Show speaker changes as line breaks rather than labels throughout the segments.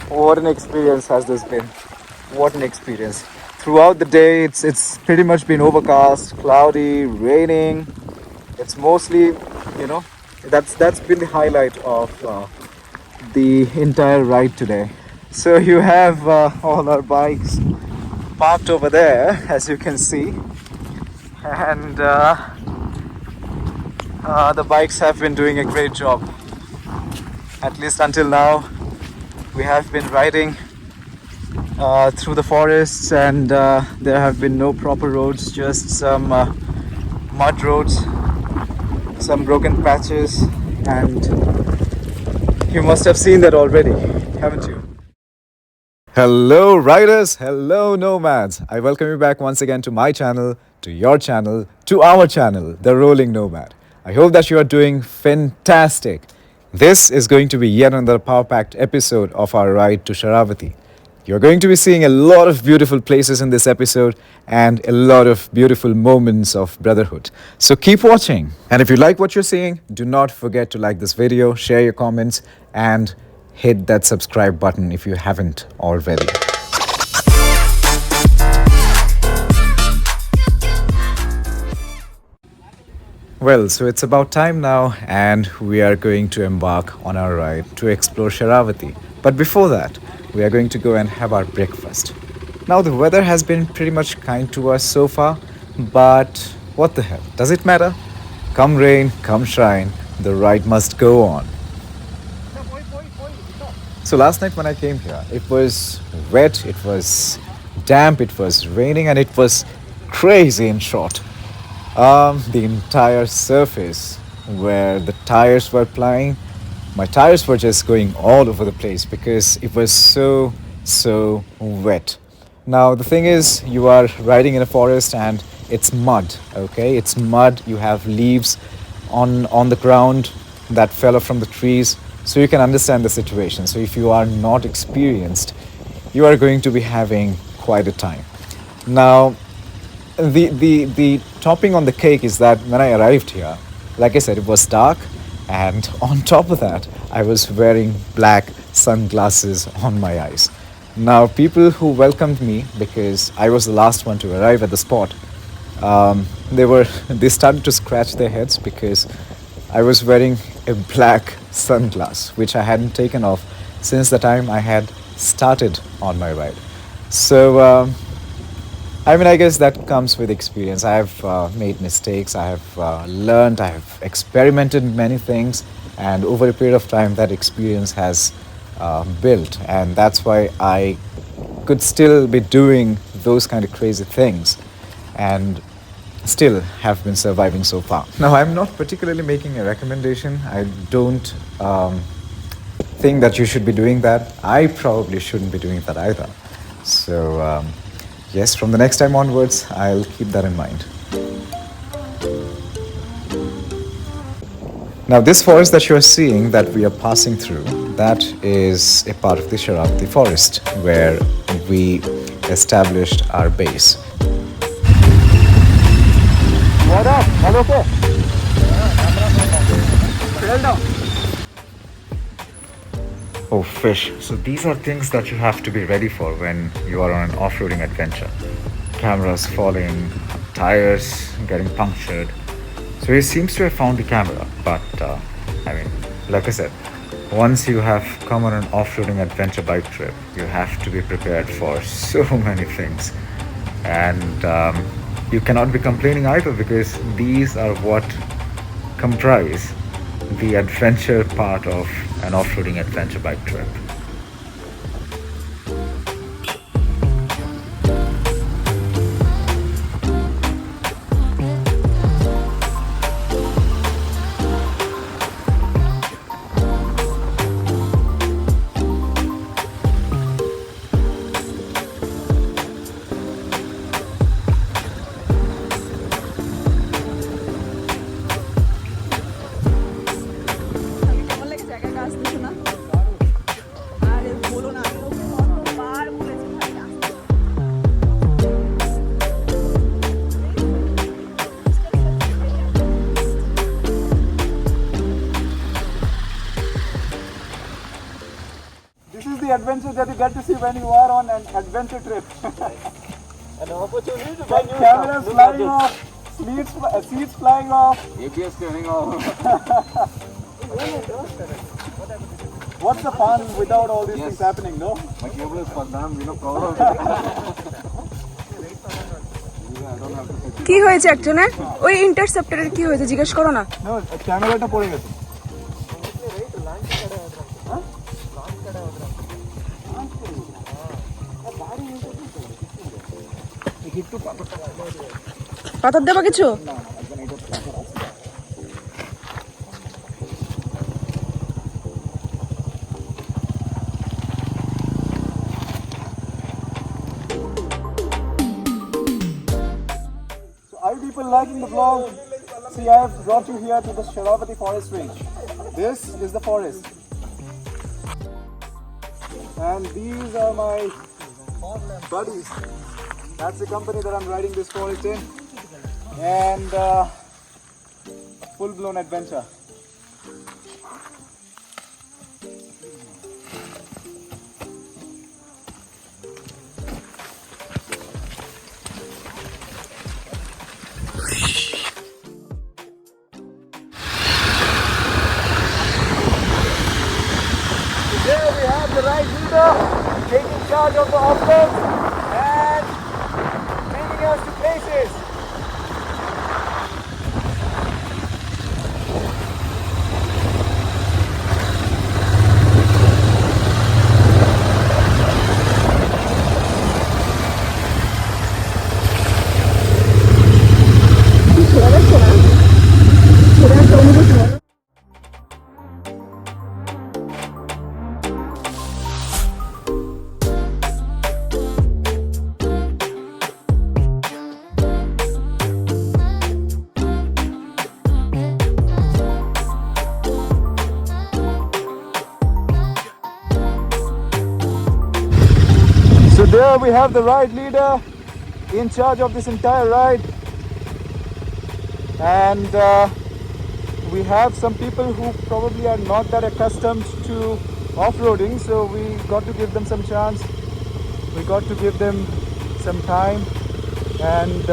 What an experience has this been. What an experience. Throughout the day, it's pretty much been overcast, cloudy, raining. It's mostly, that's been the highlight of the entire ride today. So you have all our bikes parked over there, as you can see, and the bikes have been doing a great job. At least until now, we have been riding through the forests, and there have been no proper roads, just some mud roads, some broken patches, and you must have seen that already, haven't you? Hello, riders. Hello, nomads. I welcome you back once again to my channel, to your channel, to our channel, The Rolling Nomad. I hope that you are doing fantastic. This is going to be yet another power packed episode of our ride to Sharavathi. You're going to be seeing a lot of beautiful places in this episode and a lot of beautiful moments of brotherhood. So keep watching. And if you like what you're seeing, do not forget to like this video, share your comments, and hit that subscribe button if you haven't already. Well, so it's about time now, and we are going to embark on our ride to explore Sharavathi. But before that, we are going to go and have our breakfast. Now, the weather has been pretty much kind to us so far, but what the hell? Does it matter? Come rain, come shine, the ride must go on. So last night when I came here, it was wet, it was damp, it was raining, and it was crazy in short. The entire surface where the tires were plying, my tires were just going all over the place because it was so wet. Now the thing is, you are riding in a forest and it's mud, okay? It's mud, you have leaves on the ground that fell off from the trees. So you can understand the situation. So if you are not experienced, you are going to be having quite a time. Now, the topping on the cake is that when I arrived here, like I said, it was dark, and on top of that, I was wearing black sunglasses on my eyes. Now, people who welcomed me, because I was the last one to arrive at the spot, they started to scratch their heads because I was wearing a black sunglass, which I hadn't taken off since the time I had started on my ride. So, I guess that comes with experience. I have made mistakes, I have learned, I have experimented many things, and over a period of time, that experience has built, and that's why I could still be doing those kind of crazy things. And still have been surviving so far. Now, I'm not particularly making a recommendation. I don't think that you should be doing that. I probably shouldn't be doing that either. So, yes, from the next time onwards, I'll keep that in mind. Now, this forest that you're seeing that we are passing through, that is a part of the Sharavathi forest where we established our base.
What up? Hello, sir.
Oh, fish. So these are things that you have to be ready for when you are on an off-roading adventure. Cameras falling, tires getting punctured. So he seems to have found the camera, but like I said, once you have come on an off-roading adventure bike trip, you have to be prepared for so many things. And you cannot be complaining either, because these are what comprise the adventure part of an off-roading adventure bike trip. This is the adventure that you get to see when you are on an adventure trip.
An opportunity to buy new
Cameras
stuff.
flying off, seats flying off.
ABS turning off.
What's the fun without all these things happening, no?
My cable is for them, no problem.
কি হয়েছে একজনের ওই ইন্টারসেপ্টরের কি হয়েছে জিজ্ঞেস করো না
No, ক্যামেরাটা পড়ে গেছে।
পাথর দেবো কিছু
Are you people liking the vlog? See, I have brought you here to the Sharavathi forest range. This is the forest. And these are my buddies. That's the company that I'm riding this forest in. And full-blown adventure. There we have the right leader taking charge of the off-road and taking us to places. So there we have the ride leader in charge of this entire ride, and we have some people who probably are not that accustomed to off-roading, so we got to give them some chance, we got to give them some time and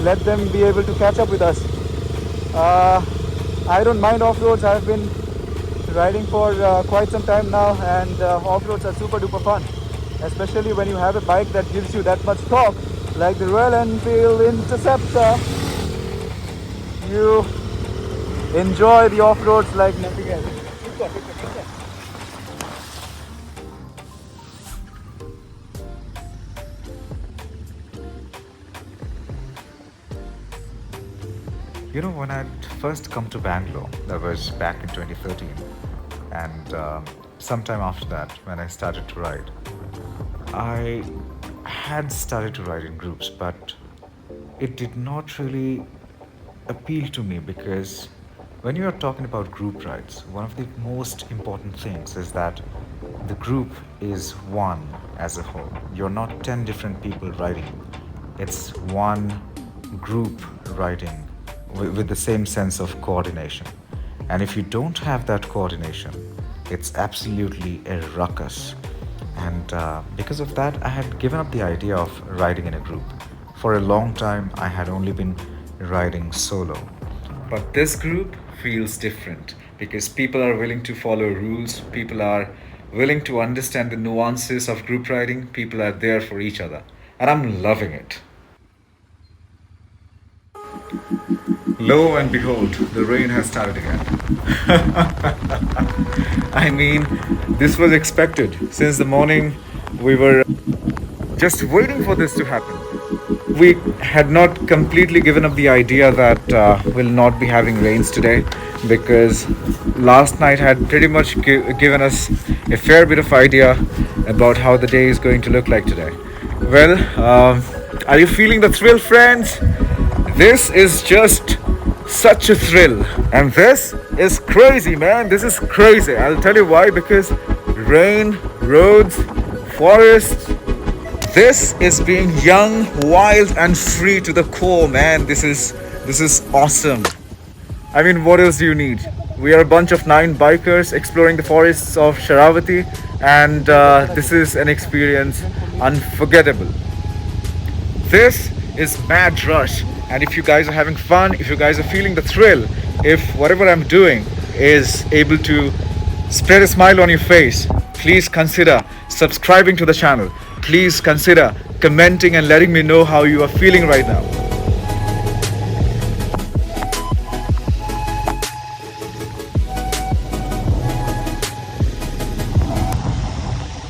let them be able to catch up with us. I don't mind off-roads. I've been riding for quite some time now, and off-roads are super duper fun, especially when you have a bike that gives you that much torque like the Royal Enfield Interceptor. You enjoy the off-roads like nothing else.
You know, when I'd first come to Bangalore, that was back in 2013, and sometime after that, when I started to ride, I had started to ride in groups, but it did not really appeal to me because when you are talking about group rides, one of the most important things is that the group is one as a whole. You're not 10 different people riding, it's one group riding with the same sense of coordination. And if you don't have that coordination, it's absolutely a ruckus. And because of that, I had given up the idea of riding in a group. For a long time, I had only been riding solo. But this group feels different because people are willing to follow rules, people are willing to understand the nuances of group riding, people are there for each other. And I'm loving it. Lo and behold, the rain has started again. I mean, this was expected. Since the morning, we were just waiting for this to happen. We had not completely given up the idea that we'll not be having rains today because last night had pretty much given us a fair bit of idea about how the day is going to look like today. Well, are you feeling the thrill, friends? This is just such a thrill, and this is crazy, man. This is crazy. I'll tell you why. Because rain, roads, forests, this is being young, wild and free to the core, man. This is awesome. I mean, what else do you need?
We are a bunch of 9 bikers exploring the forests of Sharavathi, and this is an experience unforgettable. This is Mad Rush, and if you guys are having fun, if you guys are feeling the thrill, if whatever I'm doing is able to spread a smile on your face, please consider subscribing to the channel. Please consider commenting and letting me know how you are feeling right now.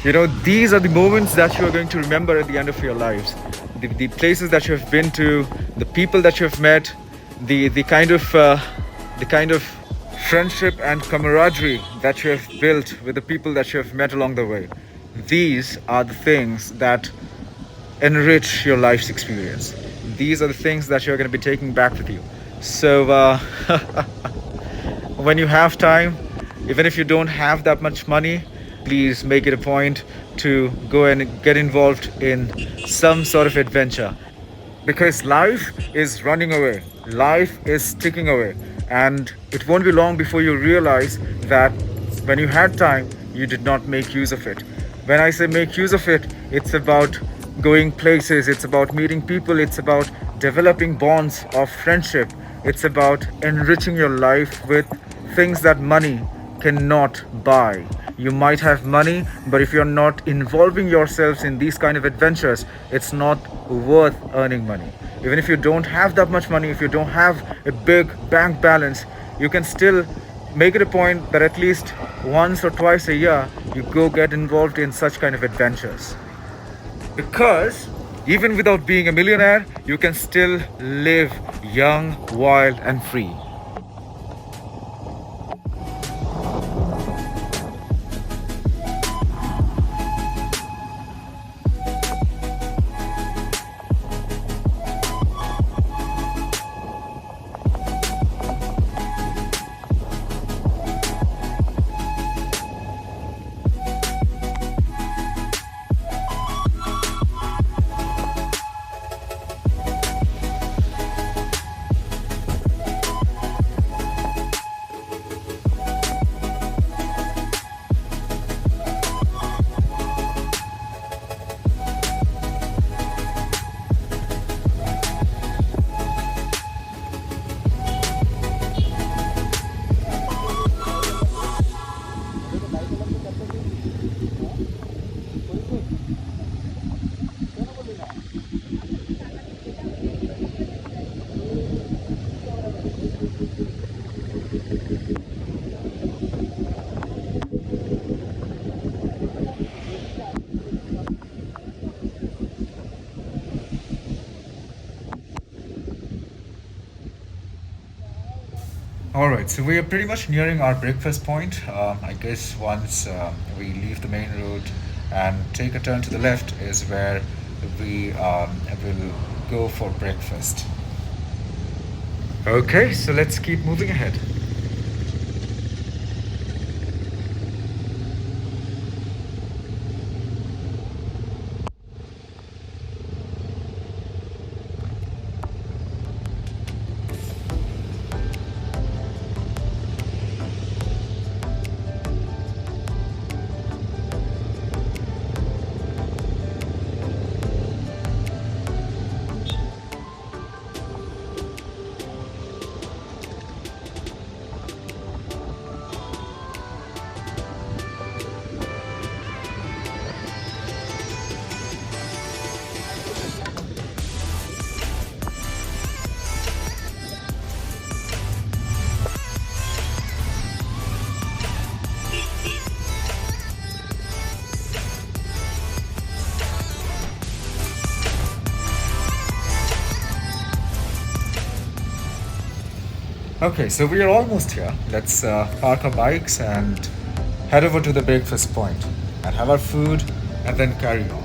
You know, these are the moments that you are going to remember at the end of your lives. The places that you have been to, the people that you have met, the kind of friendship and camaraderie that you have built with the people that you have met along the way. These are the things that enrich your life's experience. These are the things that you're going to be taking back with you. So when you have time, even if you don't have that much money, please make it a point to go and get involved in some sort of adventure, because life is running away, life is ticking away, and it won't be long before you realize that when you had time, you did not make use of it. When I say make use of it, it's about going places, it's about meeting people, it's about developing bonds of friendship, it's about enriching your life with things that money cannot buy. You might have money, but if you're not involving yourselves in these kind of adventures, it's not worth earning money. Even if you don't have that much money, if you don't have a big bank balance, you can still make it a point that at least once or twice a year you go get involved in such kind of adventures. Because even without being a millionaire, you can still live young, wild and free. Alright, so we are pretty much nearing our breakfast point. I guess once we leave the main road and take a turn to the left is where we will go for breakfast. Okay, so let's keep moving ahead. Okay, so we are almost here. Let's park our bikes and head over to the breakfast point and have our food and then carry on.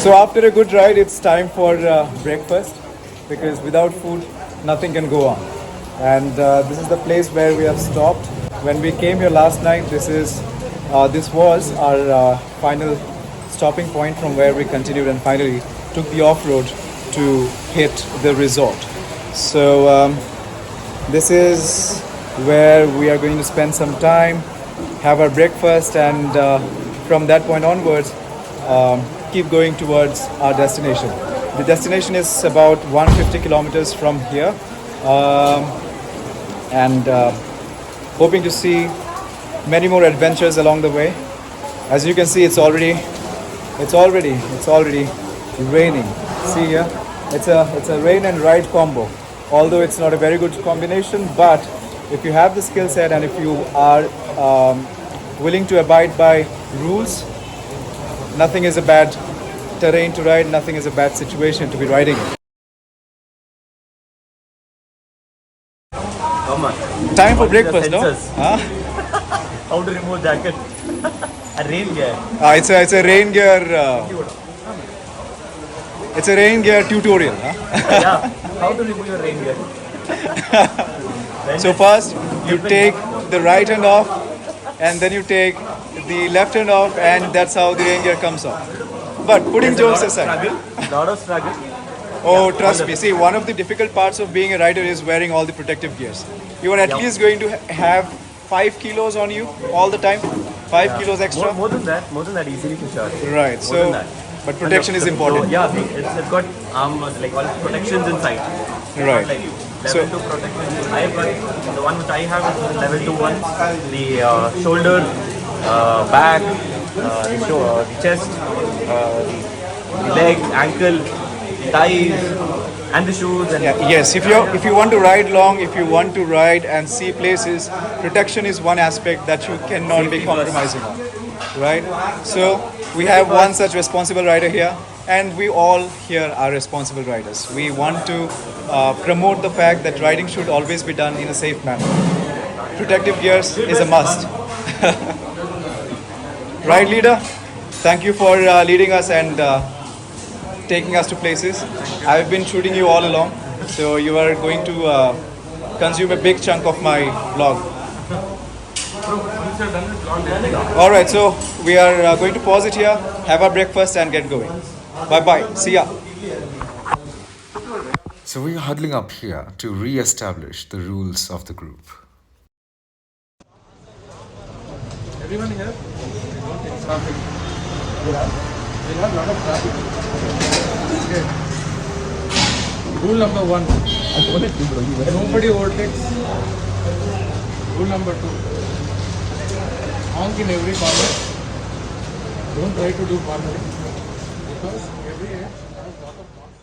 So after a good ride, it's time for breakfast because without food, nothing can go on. And this is the place where we have stopped. When we came here last night, this was our final stopping point from where we continued and finally took the off-road to hit the resort. So this is where we are going to spend some time, have our breakfast, and from that point onwards, keep going towards our destination. The destination is about 150 kilometers from here, and hoping to see many more adventures along the way. As you can see, it's already raining. See here, it's a rain and ride combo. Although it's not a very good combination, but if you have the skill set and if you are willing to abide by rules, nothing is a bad terrain to ride, nothing is a bad situation to be riding in.
Come on.
Time for
What is the
breakfast, no?
sensors?
Huh?
How to remove jacket? A rain gear.
It's a rain gear. It's a rain gear tutorial. Huh?
Yeah. How to remove your rain gear?
So first you take the right hand off, and then you take the left hand off, and that's how the rain gear comes off. But putting jokes aside,
Lot of struggle.
oh trust me, see, one of the difficult parts of being a rider is wearing all the protective gears. You are at least going to have 5 kilos on you all the time, 5 kilos extra.
More than that, easily for sure.
Right.
More than
So,
that.
but protection is important.
So, yeah, it's got like all protections inside.
Right.
Like
So-
level 2 protection. I have got the one which I have is the level 2 one. The shoulder, back, the chest, the leg, ankle, the thighs, and the shoes. And
Yeah, yes, if you want to ride long, if you want to ride and see places, protection is one aspect that you cannot be
Safety first.
compromising on, right? So we have one such responsible rider here, and we all here are responsible riders. We want to promote the fact that riding should always be done in a safe manner. Protective gears is a must. Right, leader? Thank you for leading us and taking us to places. I've been shooting you all along, so you are going to consume a big chunk of my vlog. All right, so we are going to pause it here, have our breakfast, and get going. Bye bye. See ya.
So we are huddling up here to re-establish the rules of the group.
everyone here. Traffic. We'll have a lot of traffic. Okay. Rule number 1. Nobody overtakes. Rule number 2. Honk in every corner. Don't try to do cornering because every edge has lot of corners.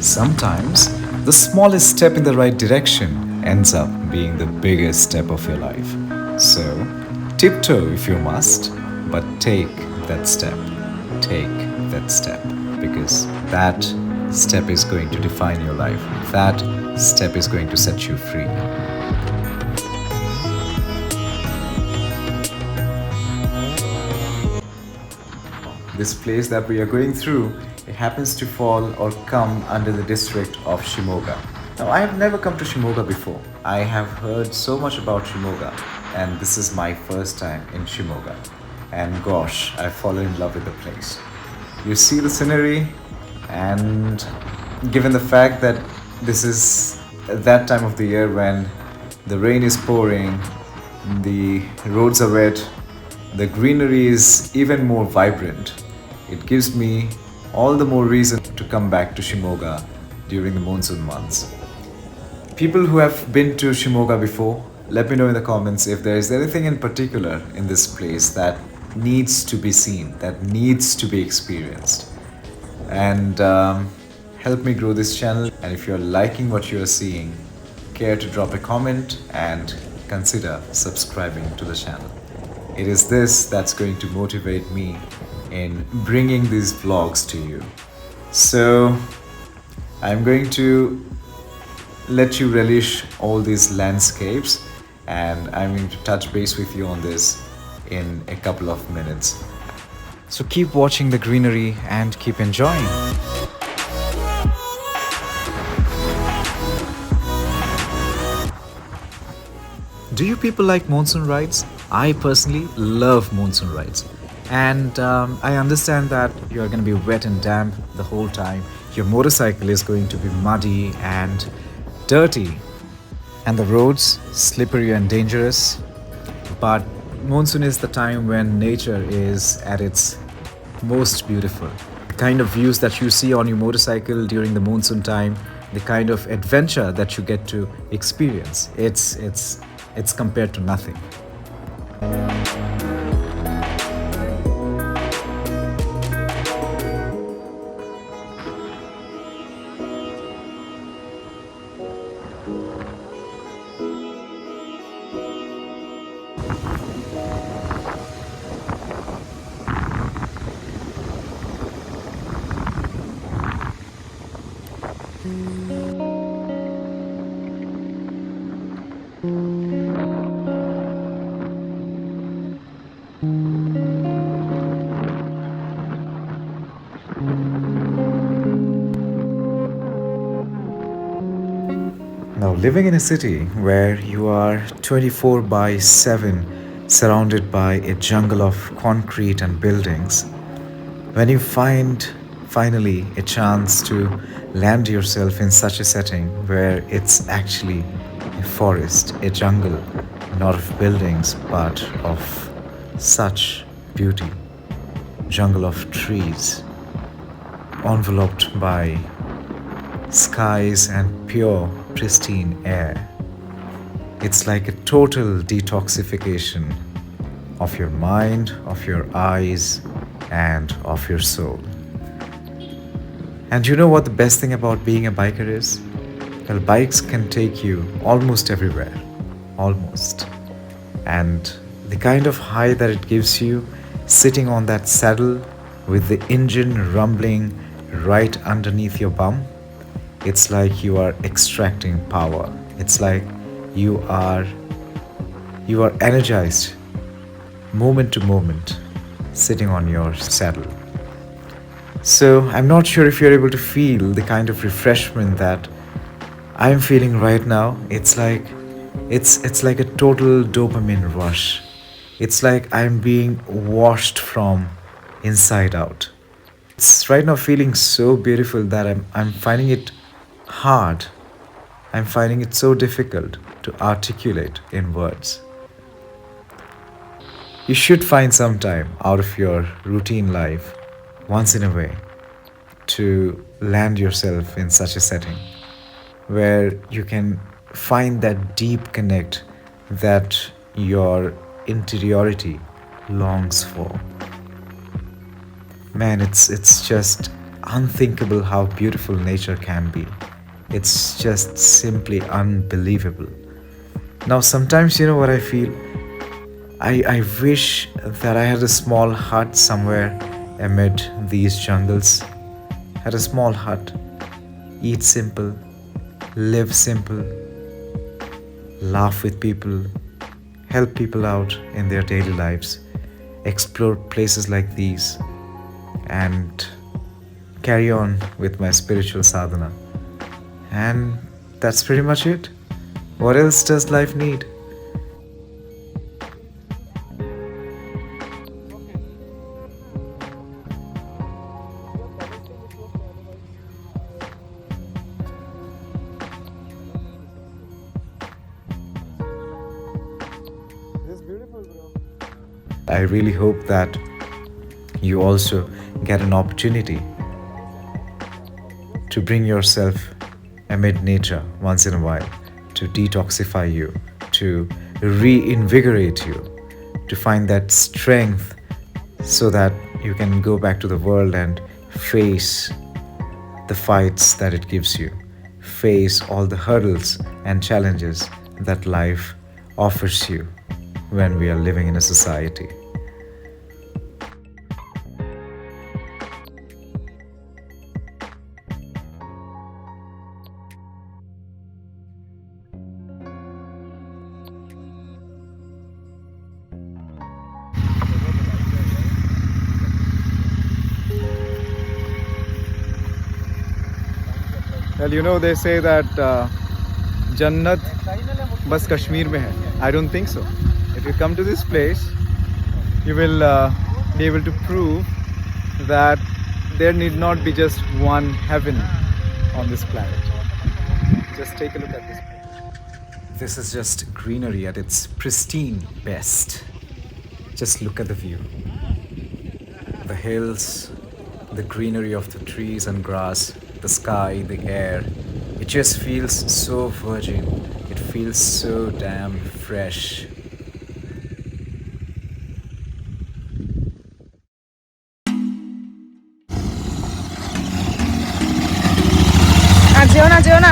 Sometimes, the smallest step in the right direction ends up being the biggest step of your life. So, tiptoe if you must, but take that step. Take that step, because that step is going to define your life. That step is going to set you free. This place that we are going through, it happens to fall or come under the district of Shimoga. Now, I have never come to Shimoga before. I have heard so much about Shimoga, and this is my first time in Shimoga. And gosh, I've fallen in love with the place. You see the scenery, and given the fact that this is that time of the year when the rain is pouring, the roads are wet, the greenery is even more vibrant, it gives me all the more reason to come back to Shimoga during the monsoon months. People who have been to Shimoga before, let me know in the comments if there is anything in particular in this place that needs to be seen, that needs to be experienced. And help me grow this channel. And if you're liking what you're seeing, care to drop a comment and consider subscribing to the channel. It is this that's going to motivate me in bringing these vlogs to you. So I'm going to let you relish all these landscapes, and I'm going to touch base with you on this in a couple of minutes. So keep watching the greenery and keep enjoying. Do you people like monsoon rides? I personally love monsoon rides. And I understand that you're going to be wet and damp the whole time. Your motorcycle is going to be muddy and dirty. And the roads slippery and dangerous. But monsoon is the time when nature is at its most beautiful. The kind of views that you see on your motorcycle during the monsoon time, the kind of adventure that you get to experience, it's compared to nothing. Now, living in a city where you are 24 by 7 surrounded by a jungle of concrete and buildings, when you find finally a chance to land yourself in such a setting where it's actually a forest, a jungle, not of buildings but of such beauty, jungle of trees, enveloped by skies and pure, pristine air. It's like a total detoxification of your mind, of your eyes, and of your soul. And you know what the best thing about being a biker is? Well, bikes can take you almost everywhere. Almost. And the kind of high that it gives you sitting on that saddle with the engine rumbling right underneath your bum, it's like you are extracting power. It's like you are energized moment to moment sitting on your saddle. So I'm not sure if you're able to feel the kind of refreshment that I'm feeling right now. It's like a total dopamine rush. It's like I'm being washed from inside out. It's right now feeling so beautiful that I'm finding it hard. I'm finding it so difficult to articulate in words. You should find some time out of your routine life, once in a way, to land yourself in such a setting where you can find that deep connect that your interiority longs for. Man, it's just unthinkable how beautiful nature can be. It's just simply unbelievable. Now, sometimes you know what I feel? I wish that I had a small hut somewhere amid these jungles. Had a small hut. Eat simple, live simple, laugh with people, help people out in their daily lives, explore places like these, and carry on with my spiritual sadhana. And that's pretty much it. What else does life need? I really hope that you also get an opportunity to bring yourself amid nature once in a while, to detoxify you, to reinvigorate you, to find that strength so that you can go back to the world and face the fights that it gives you, face all the hurdles and challenges that life offers you when we are living in a society.
Well, you know, they say that Jannat bas Kashmir mein hai. I don't think so. If you come to this place, you will be able to prove that there need not be just one heaven on this planet. Just take a look at this place. This is just greenery at its pristine best. Just look at the view. The hills, the greenery of the trees and grass, the sky, the air. It just feels so virgin. It feels so damn fresh.
যেও না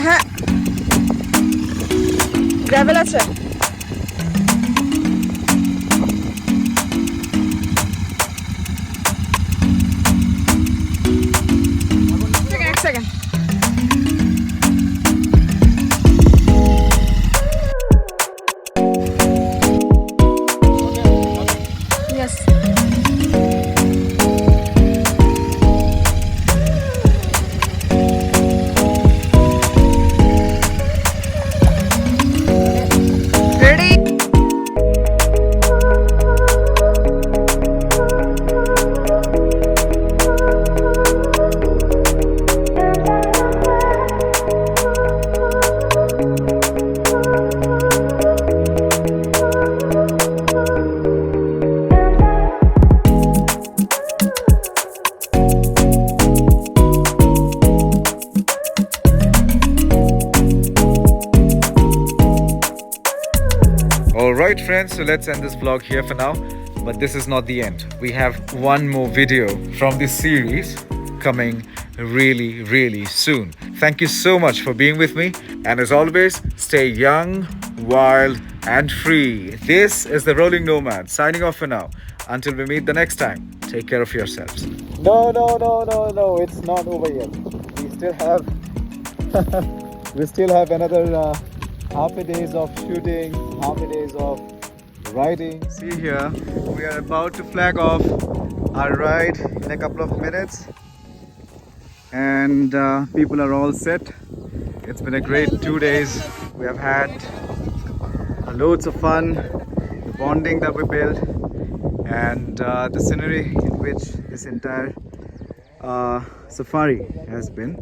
হ্যাঁ gravel আছে এক second
Alright friends, so let's end this vlog here for now. But this is not the end. We have one more video from this series coming really soon. Thank you so much for being with me. And as always, stay young, wild and free. This is the Rolling Nomad signing off for now. Until we meet the next time, take care of yourselves. No, it's not over yet. We still have another half a days of shooting, half a days of riding. See here, we are about to flag off our ride in a couple of minutes, and people are all set. It's been a great 2 days. We have had loads of fun, the bonding that we built, and the scenery in which this entire safari has been.